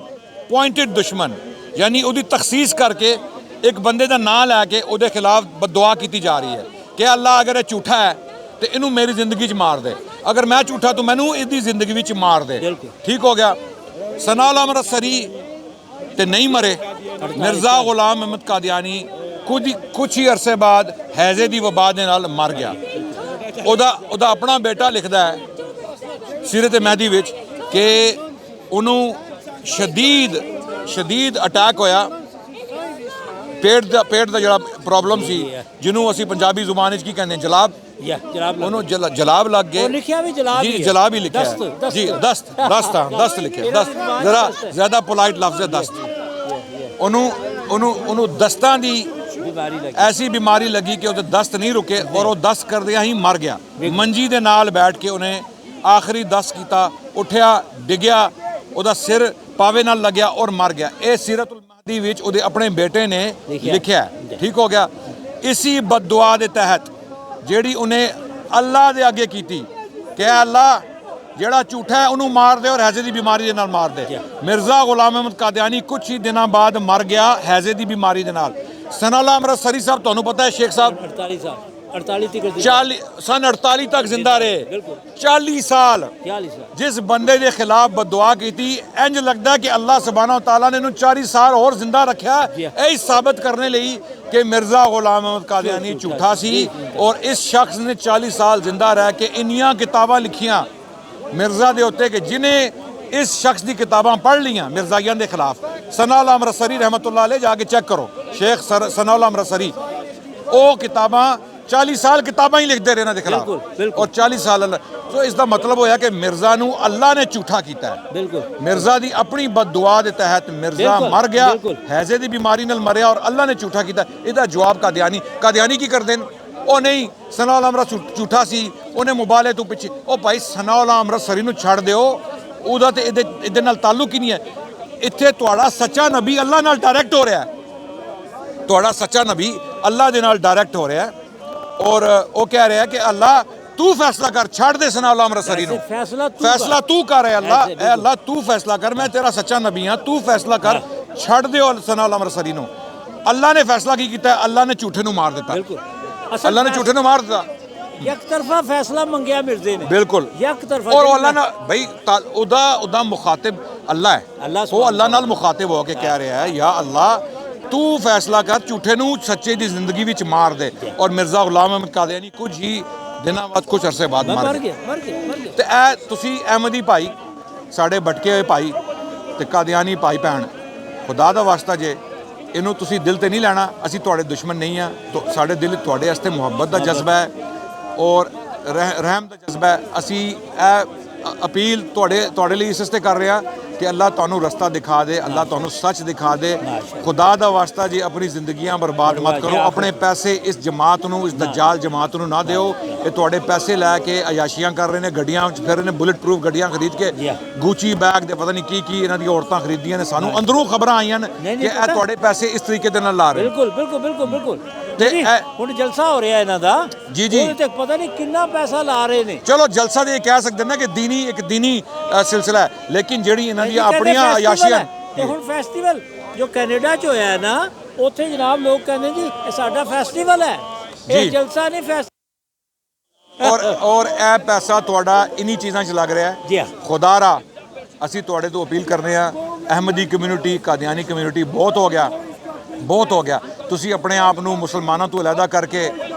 ਪੁਆਇੰਟਡ ਦੁਸ਼ਮਣ, ਯਾਨੀ ਉਹਦੀ ਤਖਸੀਸ ਕਰਕੇ ਇੱਕ ਬੰਦੇ ਦਾ ਨਾਂ ਲੈ ਕੇ ਉਹਦੇ ਖਿਲਾਫ ਬਦਦੁਆ ਕੀਤੀ ਜਾ ਰਹੀ ਹੈ ਕਿ ਅੱਲਾ ਅਗਰ ਇਹ ਝੂਠਾ ਹੈ ਤੇ ਇਹਨੂੰ ਮੇਰੀ ਜ਼ਿੰਦਗੀ 'ਚ ਮਾਰ ਦੇ, ਅਗਰ ਮੈਂ ਝੂਠਾ ਤਾਂ ਮੈਨੂੰ ਇਹਦੀ ਜ਼ਿੰਦਗੀ ਵਿੱਚ ਮਾਰ ਦੇ। ਠੀਕ ਹੋ ਗਿਆ। ਸਨਾਉਲ ਅਮਰ ਸਰੀ ਤੇ ਨਹੀਂ ਮਰੇ। ਮਿਰਜ਼ਾ ਗੁਲਾਮ ਅਹਿਮਦ ਕਾਦੀਆਨੀ ਕੁਝ ਹੀ ਅਰਸੇ ਬਾਅਦ ਹੈਜ਼ੇ ਦੀ ਵਬਾ ਦੇ ਨਾਲ ਮਰ ਗਿਆ। ਉਹਦਾ ਆਪਣਾ ਬੇਟਾ ਲਿਖਦਾ ਹੈ ਸੀਰਤ ਮਹਿਦੀ ਵਿੱਚ ਕਿ ਉਹਨੂੰ ਸ਼ਦੀਦ ਅਟੈਕ ਹੋਇਆ, ਪੇਟ ਦਾ ਜਿਹੜਾ ਪ੍ਰੋਬਲਮ ਸੀ, ਜਿਹਨੂੰ ਅਸੀਂ ਪੰਜਾਬੀ ਜ਼ੁਬਾਨ ਵਿੱਚ ਕੀ ਕਹਿੰਦੇ ਹਾਂ, ਜਲਾਬ। ਉਹਨੂੰ ਜਲਾਬ ਲੱਗ ਗਏ। ਲਿਖਿਆ ਵੀ ਜਲਾਬ ਜੀ, ਜਲਾਬ ਹੀ ਲਿਖਿਆ ਜੀ, ਦਸਤ ਲਿਖਿਆ, ਜ਼ਰਾ ਜ਼ਿਆਦਾ ਪੋਲਾਈਟ ਲਫ਼ਜ਼ ਹੈ ਦਸਤ। ਉਹਨੂੰ ਦਸਤਾਂ ਦੀ ਐਸੀ ਬਿਮਾਰੀ ਲੱਗੀ ਕਿ ਉਹਦੇ ਦਸਤ ਨਹੀਂ ਰੁਕੇ ਔਰ ਉਹ ਦਸਤ ਕਰਦਿਆਂ ਹੀ ਮਰ ਗਿਆ। ਮੰਜੀ ਦੇ ਨਾਲ ਬੈਠ ਕੇ ਉਹਨੇ ਆਖਰੀ ਦਸਤ ਕੀਤਾ, ਉੱਠਿਆ, ਡਿੱਗਿਆ, ਉਹਦਾ ਸਿਰ ਪਾਵੇ ਨਾਲ ਲੱਗਿਆ ਔਰ ਮਰ ਗਿਆ। ਇਹ ਸੀਰਤੁਲ ਮਹਦੀ ਵਿੱਚ ਉਹਦੇ ਆਪਣੇ ਬੇਟੇ ਨੇ ਲਿਖਿਆ। ਠੀਕ ਹੋ ਗਿਆ। ਇਸੀ ਬਦਦੁਆ ਦੇ ਤਹਿਤ ਜਿਹੜੀ ਉਹਨੇ ਅੱਲਾ ਦੇ ਅੱਗੇ ਕੀਤੀ ਕਿ ਅੱਲਾ ਜਿਹੜਾ ਝੂਠਾ ਹੈ ਉਹਨੂੰ ਮਾਰ ਦੇ ਔਰ ਹੈਜ਼ੇ ਦੀ ਬਿਮਾਰੀ ਦੇ ਨਾਲ ਮਾਰ ਦੇ। ਮਿਰਜ਼ਾ ਗੁਲਾਮ ਅਹਿਮਦ ਕਾਦੀਆਨੀ ਕੁਝ ਹੀ ਦਿਨਾਂ ਬਾਅਦ ਮਰ ਗਿਆ ਹੈਜ਼ੇ ਦੀ ਬਿਮਾਰੀ ਦੇ ਨਾਲ। ਸਨਾਉਲ ਅਮਰ ਸਰੀ ਸਾਹਿਬ, ਤੁਹਾਨੂੰ ਪਤਾ ਹੈ ਸ਼ੇਖ ਸਾਹਿਬ 48 ਤੱਕ ਜ਼ਿੰਦਾ ਰਹੇ। 40 ਸਾਲ ਜਿਸ ਬੰਦੇ ਦੇ ਖਿਲਾਫ ਬਦਦੁਆ ਕੀਤੀ, ਇੰਜ ਲੱਗਦਾ ਕਿ ਅੱਲਾਹ ਸੁਬਹਾਨਹੁ ਤਾਲਾ ਨੇ ਇਹਨੂੰ 40 ਸਾਲ ਹੋਰ ਜ਼ਿੰਦਾ ਰੱਖਿਆ, ਇਹ ਸਾਬਤ ਕਰਨੇ ਲਈ ਕਿ ਮਿਰਜ਼ਾ ਗੁਲਾਮ ਅਹਿਮਦ ਕਾਦੀਆਨੀ ਝੂਠਾ ਸੀ। ਔਰ ਇਸ ਸ਼ਖਸ ਨੇ 40 ਸਾਲ ਜ਼ਿੰਦਾ ਰਹਿ ਕੇ ਇੰਨੀਆਂ ਕਿਤਾਬਾਂ ਲਿਖੀਆਂ ਮਿਰਜ਼ਾ ਦੇ ਉੱਤੇ ਕਿ ਜਿਹਨੇ ਇਸ ਸ਼ਖਸ ਦੀ ਕਿਤਾਬਾਂ ਪੜ੍ਹ ਲੀਆਂ ਮਿਰਜ਼ਾਈਆਂ ਦੇ ਖਿਲਾਫ। ਸਨਾਉਲ ਅਮਰ ਸਰੀ ਰਹਿਮਤੁल्लाह अलैह ਜਾ ਕੇ ਚੈੱਕ ਕਰੋ, ਸ਼ੇਖ ਸਨਾਉਲ ਅਮਰ ਸਰੀ, ਉਹ ਕਿਤਾਬਾਂ 40 ਸਾਲ ਕਿਤਾਬਾਂ ਹੀ ਲਿਖਦੇ ਰਹੇ ਇਹਨਾਂ ਦੇ ਖਿਲਾਫ ਔਰ 40 ਸਾਲ। ਸੋ ਇਸ ਦਾ ਮਤਲਬ ਹੋਇਆ ਕਿ ਮਿਰਜ਼ਾ ਨੂੰ ਅੱਲਾ ਨੇ ਝੂਠਾ ਕੀਤਾ ਹੈ। ਮਿਰਜ਼ਾ ਦੀ ਆਪਣੀ ਬਦਦੁਆ ਦੇ ਤਹਿਤ ਮਿਰਜ਼ਾ ਮਰ ਗਿਆ, ਹੈਜ਼ੇ ਦੀ ਬਿਮਾਰੀ ਨਾਲ ਮਰਿਆ ਔਰ ਅੱਲਾ ਨੇ ਝੂਠਾ ਕੀਤਾ। ਇਹਦਾ ਜਵਾਬ ਕਾਦੀਆਨੀ ਕੀ ਕਰਦੇ ਨੇ? ਉਹ ਨਹੀਂ, ਸਨਾਉਲ ਅਮਰ ਝੂਠਾ ਸੀ, ਉਹਨੇ ਮੁਬਾਲੇ ਤੋਂ ਪਿੱਛੇ। ਉਹ ਭਾਈ ਸਨਾਉਲ ਅਮਰ ਸਰੀ ਨੂੰ ਛੱਡ ਦਿਓ, ਉਹਦਾ ਤੇ ਇਹਦੇ ਨਾਲ ਤਾਲੁਕ ਹੀ ਨਹੀਂ ਹੈ। ਇੱਥੇ ਤੁਹਾਡਾ ਸੱਚਾ ਨਬੀ ਅੱਲਾ ਨਾਲ ਡਾਇਰੈਕਟ ਹੋ ਰਿਹਾ ਹੈ, ਤੁਹਾਡਾ ਸੱਚਾ ਨਬੀ ਅੱਲਾ ਦੇ ਨਾਲ ਡਾਇਰੈਕਟ ਹੋ ਰਿਹਾ ਹੈ ਔਰ ਉਹ ਕਹਿ ਰਿਹਾ ਕਿ ਅੱਲਾ ਤੂੰ ਫੈਸਲਾ ਕਰ, ਛੱਡ ਦੇ ਸਨਾਉਲ ਅਮਰ ਸਰੀ ਨੂੰ, ਫੈਸਲਾ ਤੂੰ ਕਰ। ਅੱਲਾ ਤੂੰ ਫੈਸਲਾ ਕਰ, ਮੈਂ ਤੇਰਾ ਸੱਚਾ ਨਬੀ ਹਾਂ, ਤੂੰ ਫੈਸਲਾ ਕਰ, ਛੱਡ ਦਿਓ ਸਨਾਉਲ ਅਮਰ ਸਰੀ ਨੂੰ। ਅੱਲਾ ਨੇ ਫੈਸਲਾ ਕੀ ਕੀਤਾ? ਅੱਲਾ ਨੇ ਝੂਠੇ ਨੂੰ ਮਾਰ ਦਿੱਤਾ। ਅੱਲਾ ਨੇ ਝੂਠੇ ਨੂੰ ਮਾਰ ਦਿੱਤਾ। ਇੱਕ ਤਰਫਾ ਫੈਸਲਾ ਮੰਗਿਆ ਮਿਰਜ਼ੇ ਨੇ, ਬਿਲਕੁਲ ਇੱਕ ਤਰਫਾ। ਔਰ ਅੱਲਾ ਨਾਲ ਭਾਈ ਉਹਦਾ ਮੁਖਾਤਿਬ ਅੱਲਾ ਹੈ। ਉਹ ਅੱਲਾ ਨਾਲ ਮੁਖਾਤਿਬ ਹੋ ਕੇ ਕਹਿ ਰਿਹਾ ਹੈ, ਯਾ ਅੱਲਾ ਤੂੰ ਫੈਸਲਾ ਕਰ, ਝੂਠੇ ਨੂੰ ਸੱਚੇ ਦੀ ਜ਼ਿੰਦਗੀ ਵਿੱਚ ਮਾਰ ਦੇ। ਔਰ ਮਿਰਜ਼ਾ ਗੁਲਾਮ ਅਹਿਮਦ ਕਾਦੀਆਨੀ ਕੁਝ ਹੀ ਦਿਨਾਂ ਬਾਅਦ, ਕੁਝ ਅਰਸੇ ਬਾਅਦ ਮਰ ਗਿਆ। ਤੇ ਇਹ ਤੁਸੀਂ ਅਹਿਮਦੀ ਭਾਈ, ਸਾਡੇ ਭਟਕੇ ਹੋਏ ਭਾਈ ਤੇ ਕਾਦੀਆਨੀ ਭਾਈ ਭੈਣ, ਖੁਦਾ ਦਾ ਵਾਸਤਾ ਜੇ ਇਹਨੂੰ ਤੁਸੀਂ ਦਿਲ ਤੇ ਨਹੀਂ ਲੈਣਾ। ਅਸੀਂ ਤੁਹਾਡੇ ਦੁਸ਼ਮਣ ਨਹੀਂ ਆ, ਸਾਡੇ ਦਿਲ ਤੁਹਾਡੇ ਵਾਸਤੇ ਮੁਹੱਬਤ ਦਾ ਜਜ਼ਬਾ ਹੈ ਔਰ ਰਹਿਮ ਦਾ ਜਜ਼ਬਾ ਹੈ। ਅਸੀਂ ਇਹ ਅਪੀਲ ਤੁਹਾਡੇ ਲਈ ਇਸ ਵਾਸਤੇ ਕਰ ਰਹੇ ਹਾਂ ਕਿ ਅੱਲਾ ਤੁਹਾਨੂੰ ਰਸਤਾ ਦਿਖਾ ਦੇ, ਅੱਲਾ ਤੁਹਾਨੂੰ ਸੱਚ ਦਿਖਾ ਦੇ। ਖੁਦਾ ਦਾ ਵਾਸਤਾ ਜੀ ਆਪਣੀ ਜ਼ਿੰਦਗੀਆਂ ਬਰਬਾਦ ਮਤ ਕਰੋ, ਆਪਣੇ ਪੈਸੇ ਇਸ ਜਮਾਤ ਨੂੰ, ਇਸ ਦਜਾਲ ਜਮਾਤ ਨੂੰ ਨਾ ਦਿਓ। ਇਹ ਤੁਹਾਡੇ ਪੈਸੇ ਲੈ ਕੇ ਅਯਾਸ਼ੀਆਂ ਕਰ ਰਹੇ ਨੇ, ਗੱਡੀਆਂ ਵਿੱਚ ਫਿਰ ਰਹੇ ਨੇ, ਬੁਲਟ ਪ੍ਰੂਫ ਗੱਡੀਆਂ ਖਰੀਦ ਕੇ, ਗੂਚੀ ਬੈਗ ਦੇ ਪਤਾ ਨਹੀਂ ਕੀ ਇਹਨਾਂ ਦੀਆਂ ਔਰਤਾਂ ਖਰੀਦੀਆਂ ਨੇ। ਸਾਨੂੰ ਅੰਦਰੋਂ ਖਬਰਾਂ ਆਈਆਂ ਨੇ ਕਿ ਇਹ ਤੁਹਾਡੇ ਪੈਸੇ ਇਸ ਤਰੀਕੇ ਦੇ ਨਾਲ ਲਾ ਰਹੇ। ਬਿਲਕੁਲ। ਤੇ ਹੁਣ ਜਲਸਾ ਹੋ ਰਿਹਾ ਇਹਨਾਂ ਦਾ ਜੀ ਉਹਦੇ ਤੇ ਪਤਾ ਨਹੀਂ ਕਿੰਨਾ ਪੈਸਾ ਲਾ ਰਹੇ ਨੇ। ਚਲੋ ਜਲਸਾ ਦੇ ਕਹਿ ਸਕਦੇ ਨਾ ਕਿ ਇੱਕ ਦੀਨੀ ਸਿਲਸਿਲਾ ਹੈ, ਲੇਕਿਨ ਜਿਹੜੀ ਇਹਨਾਂ ਦੀਆਂ ਆਪਣੀਆਂ ਅਯਾਸ਼ੀਆਂ। ਤੇ ਹੁਣ ਫੈਸਟੀਵਲ ਜੋ ਕੈਨੇਡਾ 'ਚ ਹੋਇਆ ਹੈ ਨਾ, ਉੱਥੇ ਜਨਾਬ ਲੋਕ ਕਹਿੰਦੇ ਜੀ ਇਹ ਸਾਡਾ ਫੈਸਟੀਵਲ ਹੈ, ਇਹ ਜਲਸਾ ਨਹੀਂ ਫੈਸਟੀਵਲ। ਔਰ ਇਹ ਪੈਸਾ ਤੁਹਾਡਾ ਇन्हीं ਚੀਜ਼ਾਂ 'ਚ ਲੱਗ ਰਿਹਾ ਹੈ। ਖੁਦਾਰਾ ਅਸੀਂ ਤੁਹਾਡੇ ਤੋਂ ਅਪੀਲ ਕਰਨੇ ਆ, ਅਹਿਮਦੀ ਕਮਿਊਨਿਟੀ, ਕਾਦੀਆਨੀ ਕਮਿਊਨਿਟੀ ਬਹੁਤ ਹੋ ਗਿਆ। ਤੁਸੀਂ ਆਪਣੇ ਆਪ ਨੂੰ ਮੁਸਲਮਾਨਾਂ ਤੋਂ ਅਲੱਗਾ ਕਰਕੇ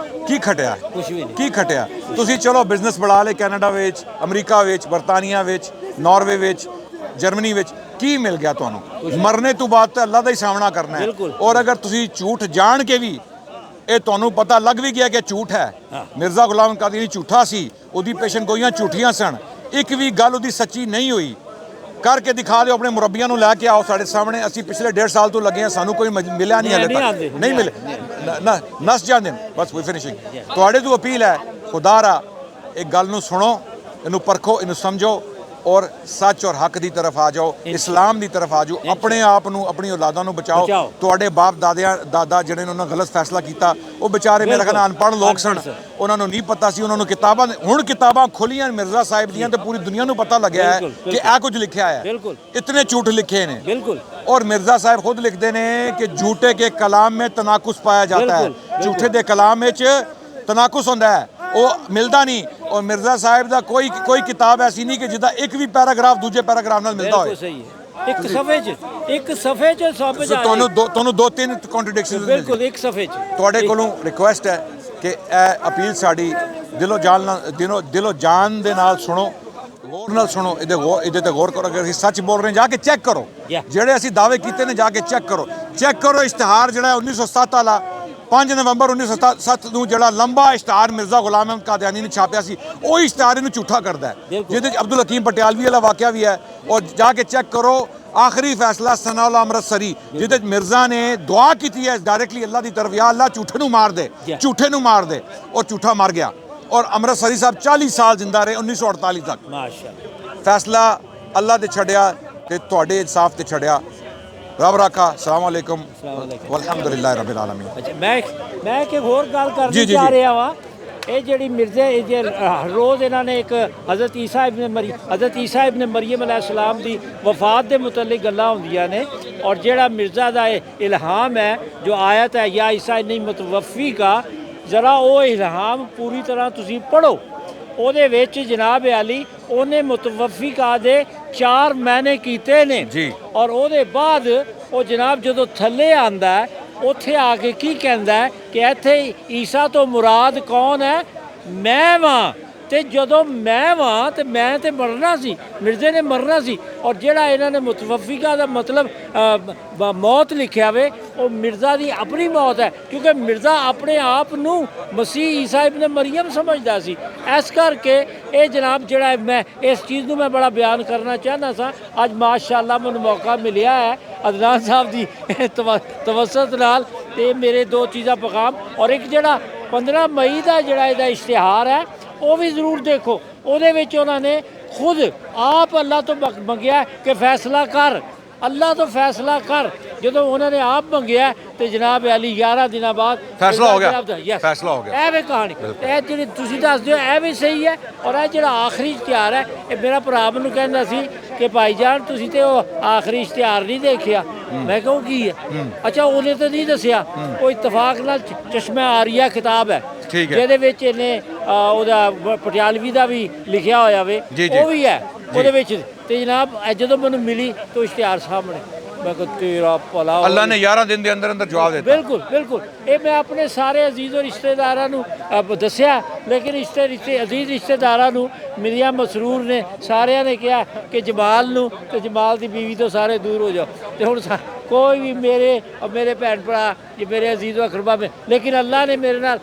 ਕੀ ਖਟਿਆ? ਕੁਝ ਵੀ ਨਹੀਂ। ਕੀ ਖਟਿਆ? ਤੁਸੀਂ ਚਲੋ ਬਿਜ਼ਨਸ ਬਣਾ ਲਏ ਕੈਨੇਡਾ ਵਿੱਚ, ਅਮਰੀਕਾ ਵਿੱਚ, ਬਰਤਾਨੀਆ ਵਿੱਚ, ਨਾਰਵੇ ਵਿੱਚ, ਜਰਮਨੀ ਵਿੱਚ, ਕੀ ਮਿਲ ਗਿਆ ਤੁਹਾਨੂੰ? ਮਰਨੇ ਤੋਂ ਬਾਅਦ ਤਾਂ ਅੱਲਾ ਦਾ ਹੀ ਸਾਹਮਣਾ ਕਰਨਾ ਹੈ। ਔਰ ਅਗਰ ਤੁਸੀਂ ਝੂਠ ਜਾਣ ਕੇ ਵੀ, ਇਹ ਤੁਹਾਨੂੰ ਪਤਾ ਲੱਗ ਵੀ ਗਿਆ ਕਿ ਝੂਠ ਹੈ, ਮਿਰਜ਼ਾ ਗੁਲਾਮ ਕਾਦੀਆਨੀ ਝੂਠਾ ਸੀ, ਉਹਦੀ ਪੇਸ਼ਨ ਗੋਈਆਂ ਝੂਠੀਆਂ ਸਨ, ਇੱਕ ਵੀ ਗੱਲ ਉਹਦੀ ਸੱਚੀ ਨਹੀਂ ਹੋਈ, ਕਰਕੇ ਦਿਖਾ ਦਿਓ। ਆਪਣੇ ਮੁਰੱਬੀਆਂ ਨੂੰ ਲੈ ਕੇ ਆਓ ਸਾਡੇ ਸਾਹਮਣੇ। ਅਸੀਂ ਪਿਛਲੇ 1.5 ਸਾਲ ਤੋਂ ਲੱਗੇ ਹਾਂ, ਸਾਨੂੰ ਕੋਈ ਮਿਲਿਆ ਨਹੀਂ ਹਲੇ ਤੱਕ, ਨਹੀਂ ਮਿਲੇ, ਨਸ ਜਾਂਦੇ ਬਸ। ਵੀ ਫਿਨਿਸ਼ਿੰਗ ਤੁਹਾਡੇ ਤੋਂ ਅਪੀਲ ਹੈ, ਖੁਦਾਰਾ ਇੱਕ ਗੱਲ ਨੂੰ ਸੁਣੋ, ਇਹਨੂੰ ਪਰਖੋ, ਇਹਨੂੰ ਸਮਝੋ ਔਰ ਸੱਚ ਔਰ ਹੱਕ ਦੀ ਤਰਫ ਆ ਜਾਓ, ਇਸਲਾਮ ਦੀ ਤਰਫ ਆ ਜਾਓ, ਆਪਣੇ ਆਪ ਨੂੰ ਆਪਣੀ ਔਲਾਦਾਂ ਨੂੰ ਬਚਾਓ। ਤੁਹਾਡੇ ਬਾਪ ਦਾਦਾ ਜਿਹੜੇ ਨੇ ਉਹਨਾਂ ਗਲਤ ਫੈਸਲਾ ਕੀਤਾ, ਉਹ ਵਿਚਾਰੇ ਮੇਰੇ ਖਿਆਲ ਅਨਪੜ੍ਹ ਲੋਕ ਸਨ, ਉਹਨਾਂ ਨੂੰ ਨਹੀਂ ਪਤਾ ਸੀ, ਉਹਨਾਂ ਨੂੰ ਕਿਤਾਬਾਂ ਹੁਣ ਕਿਤਾਬਾਂ ਖੁੱਲੀਆਂ ਮਿਰਜ਼ਾ ਸਾਹਿਬ ਦੀਆਂ ਤੇ ਪੂਰੀ ਦੁਨੀਆ ਨੂੰ ਪਤਾ ਲੱਗਿਆ ਹੈ ਕਿ ਇਹ ਕੁਝ ਲਿਖਿਆ ਹੈ। ਇਤਨੇ ਝੂਠ ਲਿਖੇ ਨੇ और मिर्जा साहब खुद लिखते हैं कि झूठे के कलाम में तनाकुस पाया जाता है, झूठे के कलाम में तनाकुस होता है, वो मिलता नहीं। और मिर्जा साहब का कोई किताब ऐसी नहीं कि जिदा एक भी पैराग्राफ दूजे पैराग्राफ नाल मिलता हो। एक सफ़े च सब ਤੁਹਾਨੂੰ ਦੋ ਤਿੰਨ ਕੰਟਰਡਿਕਸ਼ਨਸ बिल्कुल एक सफ़े च ਤੁਹਾਡੇ ਕੋਲੋਂ ਰਿਕੁਐਸਟ ਹੈ ਕਿ ਇਹ ਅਪੀਲ ਸਾਡੀ ਦਿਲੋਂ ਜਾਨ ਦੇ ਨਾਲ ਸੁਣੋ, ਗੌਰ ਨਾਲ ਸੁਣੋ, ਇਹਦੇ ਤੇ ਗੌਰ ਕਰੋ। ਅਗਰ ਅਸੀਂ ਸੱਚ ਬੋਲ ਰਹੇ ਜਾ ਕੇ ਚੈੱਕ ਕਰੋ, ਜਿਹੜੇ ਅਸੀਂ ਦਾਅਵੇ ਕੀਤੇ ਨੇ ਜਾ ਕੇ ਚੈੱਕ ਕਰੋ। ਇਸ਼ਤਿਹਾਰ ਜਿਹੜਾ 1907 ਵਾਲਾ 5 ਨਵੰਬਰ 1907 ਨੂੰ ਜਿਹੜਾ ਲੰਬਾ ਇਸ਼ਤਿਹਾਰ ਮਿਰਜ਼ਾ ਗੁਲਾਮ ਅਹਿਮਦ ਕਾਦੀਆਨੀ ਨੇ ਛਾਪਿਆ ਸੀ, ਉਹ ਇਸ਼ਤਿਹਾਰ ਇਹਨੂੰ ਝੂਠਾ ਕਰਦਾ ਹੈ, ਜਿਹਦੇ ਚ ਅਬਦੁਲ ਹਕੀਮ ਪਟਿਆਲਵੀ ਵਾਲਾ ਵਾਕਿਆ ਵੀ ਹੈ। ਔਰ ਜਾ ਕੇ ਚੈੱਕ ਕਰੋ ਆਖਰੀ ਫੈਸਲਾ ਸਨਾਉਲਾ ਅੰਮ੍ਰਿਤਸਰੀ, ਜਿਹਦੇ ਚ ਮਿਰਜ਼ਾ ਨੇ ਦੁਆ ਕੀਤੀ ਹੈ ਡਾਇਰੈਕਟਲੀ ਅੱਲਾ ਦੀ ਤਰਫ, ਯਾ ਅੱਲਾ ਝੂਠੇ ਨੂੰ ਮਾਰ ਦੇ, ਔਰ ਝੂਠਾ ਮਰ ਗਿਆ। और अमृतसरी साहब 40 साल जिंदा रहे 1948 तक। माशाअल्लाह फैसला अल्लाह ते छड़िया ते तुहाडे इंसाफ ते छड़िया। रब राखा। अस्सलाम वालेकुम वल्हम्दुलिल्लाह रब्बिल आलमीन। अच्छा मैं एक होर गल करनी चाह रहा वा, ਇਹ ਜਿਹੜੀ ਮਿਰਜ਼ੇ ਰੋਜ਼ ਇਹਨਾਂ ਨੇ ਇੱਕ ਹਜ਼ਰਤ ਈਸਾ ਇਬਨ ਮਰੀਮ अलैहिस्सलाम ਦੀ ਵਫਾਤ ਦੇ ਮੁਤਲਕ ਗੱਲਾਂ ਹੁੰਦੀਆਂ ਨੇ। ਔਰ ਜਿਹੜਾ ਮਿਰਜ਼ਾ ਦਾ ਇਲਹਾਮ ਹੈ, ਜੋ ਆਇਤ ਹੈ ਯਾ ਈਸਾ ਨਹੀਂ ਮੁਤਵਫੀ ਕਾ, ਜ਼ਰਾ ਉਹ ਇਲਹਾਮ ਪੂਰੀ ਤਰ੍ਹਾਂ ਤੁਸੀਂ ਪੜ੍ਹੋ। ਉਹਦੇ ਵਿੱਚ ਜਨਾਬ ਅਲੀ ਉਹਨੇ ਮੁਤਵਫਿਕਾ ਦੇ 4 ਮਹੀਨੇ ਕੀਤੇ ਨੇ ਜੀ। ਔਰ ਉਹਦੇ ਬਾਅਦ ਉਹ ਜਨਾਬ ਜਦੋਂ ਥੱਲੇ ਆਂਦਾ ਉੱਥੇ ਆ ਕੇ ਕੀ ਕਹਿੰਦਾ ਕਿ ਇੱਥੇ ਈਸਾ ਤੋਂ ਮੁਰਾਦ ਕੌਣ ਹੈ? ਮੈਂ ਵਾਂ, ਤੇ ਜਦੋਂ ਮੈਂ ਵਾਂ ਤੇ ਮੈਂ ਤੇ ਮਰਨਾ ਸੀ, ਮਿਰਜ਼ੇ ਨੇ ਮਰਨਾ ਸੀ। ਔਰ ਜਿਹੜਾ ਇਹਨਾਂ ਨੇ ਮੁਤਵਫਿਕਾ ਦਾ ਮਤਲਬ ਮੌਤ ਲਿਖਿਆ ਵੇ, ਉਹ ਮਿਰਜ਼ਾ ਦੀ ਆਪਣੀ ਮੌਤ ਹੈ, ਕਿਉਂਕਿ ਮਿਰਜ਼ਾ ਆਪਣੇ ਆਪ ਨੂੰ ਮਸੀਹ ਈਸਾ ਇਬਨ ਮਰੀਮ ਸਮਝਦਾ ਸੀ। ਇਸ ਕਰਕੇ ਇਹ ਜਨਾਬ ਜਿਹੜਾ ਮੈਂ ਇਸ ਚੀਜ਼ ਨੂੰ ਮੈਂ ਬੜਾ ਬਿਆਨ ਕਰਨਾ ਚਾਹੁੰਦਾ ਸਾਂ। ਅੱਜ ਮਾਸ਼ਾਅੱਲਾ ਮੈਨੂੰ ਮੌਕਾ ਮਿਲਿਆ ਹੈ ਅਦਨਾਨ ਸਾਹਿਬ ਦੀ ਤਵੱਸਤ ਨਾਲ, ਤੇ ਮੇਰੇ 2 ਚੀਜ਼ਾਂ ਪਕਾਮ। ਔਰ ਇੱਕ ਜਿਹੜਾ 15 ਮਈ ਦਾ ਜਿਹੜਾ ਇਹਦਾ ਇਸ਼ਤਿਹਾਰ ਹੈ ਉਹ ਵੀ ਜ਼ਰੂਰ ਦੇਖੋ। ਉਹਦੇ ਵਿੱਚ ਉਹਨਾਂ ਨੇ ਖੁਦ ਆਪ ਅੱਲਾ ਤੋਂ ਮੰਗਿਆ ਕਿ ਫੈਸਲਾ ਕਰ, ਅੱਲਾ ਤੋਂ ਫੈਸਲਾ ਕਰ। ਜਦੋਂ ਉਹਨਾਂ ਨੇ ਆਪ ਮੰਗਿਆ ਤੇ ਜਨਾਬ ਅਲੀ 11 ਦਿਨਾਂ ਬਾਅਦ ਫੈਸਲਾ ਹੋ ਗਿਆ। ਇਹ ਵੀ ਕਹਾਣੀ, ਇਹ ਜਿਹੜੀ ਤੁਸੀਂ ਦੱਸਦੇ ਹੋ ਇਹ ਵੀ ਸਹੀ ਹੈ। ਔਰ ਇਹ ਜਿਹੜਾ ਆਖਰੀ ਇਸ਼ਤਿਹਾਰ ਹੈ, ਇਹ ਮੇਰਾ ਭਰਾ ਮੈਨੂੰ ਕਹਿੰਦਾ ਸੀ ਕਿ ਭਾਈ ਜਾਨ ਤੁਸੀਂ ਤੇ ਉਹ ਆਖਰੀ ਇਸ਼ਤਿਹਾਰ ਨਹੀਂ ਦੇਖਿਆ। ਮੈਂ ਕਿਹਾ ਉਹ ਕੀ ਹੈ? ਅੱਛਾ ਉਹਨੇ ਤਾਂ ਨਹੀਂ ਦੱਸਿਆ। ਉਹ ਇਤਫਾਕ ਨਾਲ ਚਸ਼ਮਾ ਆਰੀਆ ਕਿਤਾਬ ਹੈ, ਜਿਹਦੇ ਵਿੱਚ ਇਹਨੇ ਉਹਦਾ ਪਟਿਆਲਵੀ ਦਾ ਵੀ ਲਿਖਿਆ ਹੋਇਆ ਵੇ, ਉਹ ਵੀ ਹੈ ਉਹਦੇ ਵਿੱਚ। ਤੇ ਜਨਾਬ ਜਦੋਂ ਮੈਨੂੰ ਮਿਲੀ ਤਾਂ ਇਸ਼ਤਿਹਾਰ ਸਾਹਮਣੇ, ਮੈਂ ਕਿਹਾ ਤੇਰਾ ਭਲਾ, ਅੱਲਾ ਨੇ 11 ਦਿਨ ਦੇ ਅੰਦਰ ਜਵਾਬ ਦਿੱਤਾ। ਬਿਲकुल ਇਹ ਮੈਂ ਆਪਣੇ ਸਾਰੇ ਅਜ਼ੀਜ਼ ਔਰ ਰਿਸ਼ਤੇਦਾਰਾਂ ਨੂੰ ਦੱਸਿਆ, ਲੇਕਿਨ ਅਜ਼ੀਜ਼ ਰਿਸ਼ਤੇਦਾਰਾਂ ਨੂੰ ਮਿਲਿਆ ਮਸਰੂਰ ਨੇ ਸਾਰਿਆਂ ਨੇ ਕਿਹਾ ਕਿ ਜਮਾਲ ਨੂੰ ਤੇ ਜਮਾਲ ਦੀ ਬੀਵੀ ਤੋਂ ਸਾਰੇ ਦੂਰ ਹੋ ਜਾਓ। ਤੇ ਹੁਣ ਕੋਈ ਵੀ ਮੇਰੇ ਭੈਣ ਭਰਾ ਜੇ ਮੇਰੇ ਅਜ਼ੀਜ਼ व ਅਕਰਬਾ में, लेकिन अल्लाह ने मेरे नाल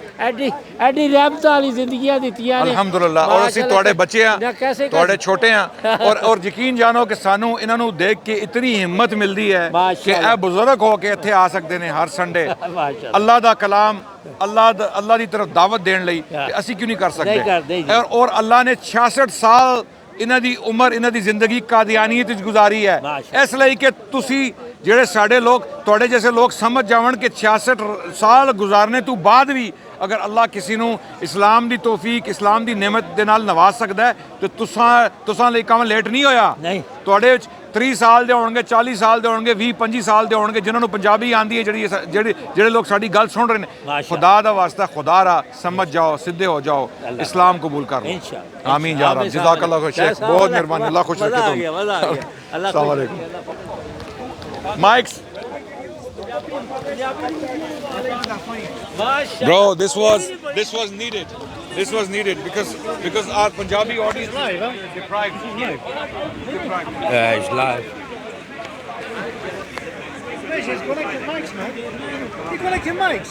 ਐਡੀ ਰਹਿਮਤ ਵਾਲੀ ਜ਼ਿੰਦਗੀਆਂ ਦਿੱਤੀਆਂ ਨੇ ਅਲਹਮਦੁਲਿਲਾ। ਔਰ ਅਸੀਂ ਤੁਹਾਡੇ ਬੱਚੇ ਆ, ਤੁਹਾਡੇ ਛੋਟੇ ਆ, ਔਰ ਯਕੀਨ ਜਾਣੋ ਕਿ ਸਾਨੂੰ ਇਹਨਾਂ ਨੂੰ ਦੇਖ ਕੇ ਇਤਨੀ ਹਿੰਮਤ ਮਿਲਦੀ ਹੈ ਕਿ ਇਹ ਬਜ਼ੁਰਗ ਹੋ ਕੇ ਇੱਥੇ ਆ ਸਕਦੇ ਨੇ ਹਰ ਸੰਡੇ ਅੱਲਾਹ ਦਾ ਕਲਾਮ, ਅੱਲਾਹ ਦੀ ਤਰਫ ਦਾਵਤ ਦੇਣ ਲਈ। ਅਸੀਂ ਕਿਉਂ ਨਹੀਂ ਕਰ ਸਕਦੇ? ਔਰ ਅੱਲਾਹ ਨੇ 66 ਸਾਲ ਇਹਨਾਂ ਦੀ ਉਮਰ, ਇਹਨਾਂ ਦੀ ਜ਼ਿੰਦਗੀ ਕਾਦੀਆਨੀਅਤ ਵਿੱਚ ਗੁਜ਼ਾਰੀ ਹੈ, ਇਸ ਲਈ ਕਿ ਤੁਸੀਂ ਜਿਹੜੇ ਸਾਡੇ ਲੋਕ, ਤੁਹਾਡੇ ਜੈਸੇ ਲੋਕ ਸਮਝ ਜਾਵਣ ਕਿ 66 ਸਾਲ ਗੁਜ਼ਾਰਨੇ ਤੋਂ ਬਾਅਦ ਵੀ ਅਗਰ ਅੱਲਾਹ ਕਿਸੇ ਨੂੰ ਇਸਲਾਮ ਦੀ ਤੋਫੀਕ, ਇਸਲਾਮ ਦੀ ਨਿਮਤ ਦੇ ਨਾਲ ਨਵਾਜ਼ ਸਕਦਾ ਹੈ ਤੇ ਤੁਸਾਂ ਲਈ ਕੰਮ ਲੇਟ ਨਹੀਂ ਹੋਇਆ। ਤੁਹਾਡੇ ਵਿੱਚ 30 ਸਾਲ ਦੇ ਹੋਣਗੇ, 40 ਸਾਲ ਦੇ ਹੋਣਗੇ, 20-25 ਸਾਲ ਦੇ ਹੋਣਗੇ, ਜਿਨ੍ਹਾਂ ਨੂੰ ਪੰਜਾਬੀ ਆਂਦੀ ਹੈ, ਜਿਹੜੇ ਲੋਕ ਸਾਡੀ ਗੱਲ ਸੁਣ ਰਹੇ ਨੇ। ਖੁਦਾ ਦਾ ਵਾਸਤਾ, ਖੁਦਾ ਰਾ ਸਮਝ ਜਾਓ, ਸਿੱਧੇ ਹੋ ਜਾਓ, ਇਸਲਾਮ ਕਬੂਲ ਕਰ ਲਓ। ਆਮੀਨ ਯਾ रब। जज़ाकल्लाह खैर शेख, बहुत मेहरबानी, अल्लाह खुश रखे तुम। अस्सलाम वालेकुम। Mics bro, this was needed. This was needed because our Punjabi audience is live, huh? Deprived. Yeah, it's live. He's collecting mics, man. You collecting mics?